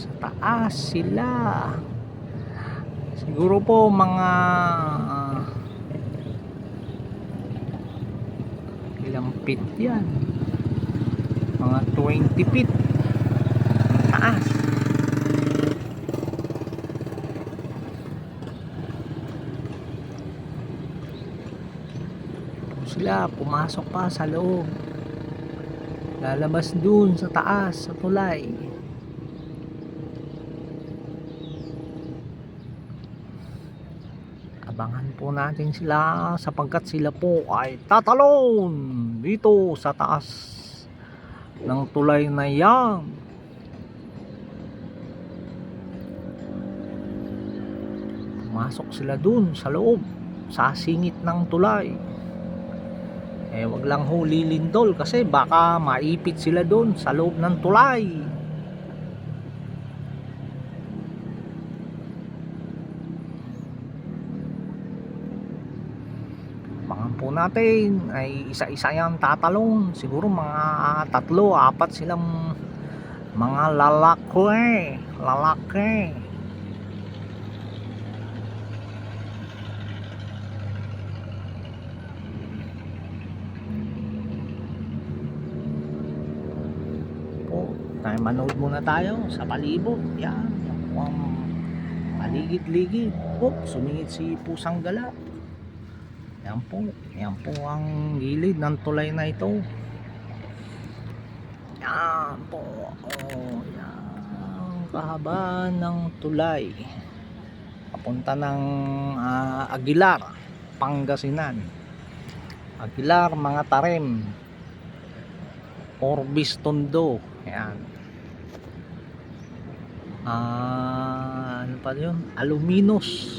Sa taas sila. Siguro po mga ilang feet yan, mga 20 feet taas. Sila pumasok pa sa loob, lalabas dun sa taas sa tulay. Abangan po natin sila sapagkat sila po ay tatalon dito sa taas ng tulay na yan. Pumasok sila dun sa loob sa singit ng tulay. Wag lang ho lilindol kasi baka maipit sila dun sa loob ng tulay. Abangan po natin, ay isa-isa yan tatalon. Siguro mga 3-4 silang mga lalaki. Po, manood muna tayo sa palibot. Yan po ang paligid-ligid. Sumingit si Pusang Gala. Yan po ang gilid ng tulay na ito. Yan po. Yan kahaba ng tulay papunta ng Aguilar, Pangasinan. Aguilar, mga Tarem, Orbis, Tondo. Yan. Ano pa yun? Aluminos,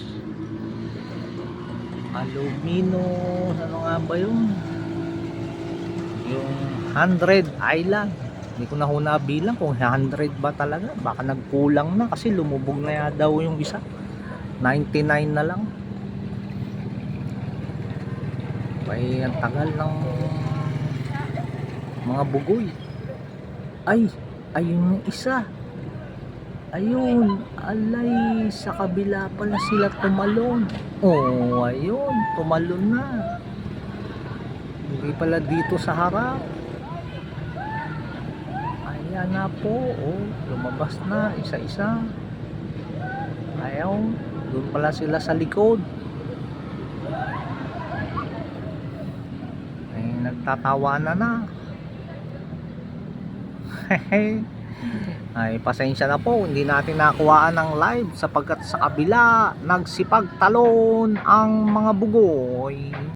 ano nga ba yun? Yung 100 Island. Hindi ko na ho nabilang kung 100 ba talaga. Baka nagkulang na kasi lumubog na daw yung isa. 99 na lang. Ay, ang tagal ng mga bugoy. Ayun yung isa. Ayun, alay, sa kabila pala sila tumalon. Ayun, tumalon na. Hindi pala dito sa harap. Ayan na po, lumabas na isa-isa. Ayaw, doon pala sila sa likod. Ay, nagtatawanan na. Ay, pasensya na po, hindi natin nakuhaan ng live sapagkat sa kabila nagsipagtalon ang mga bugoy.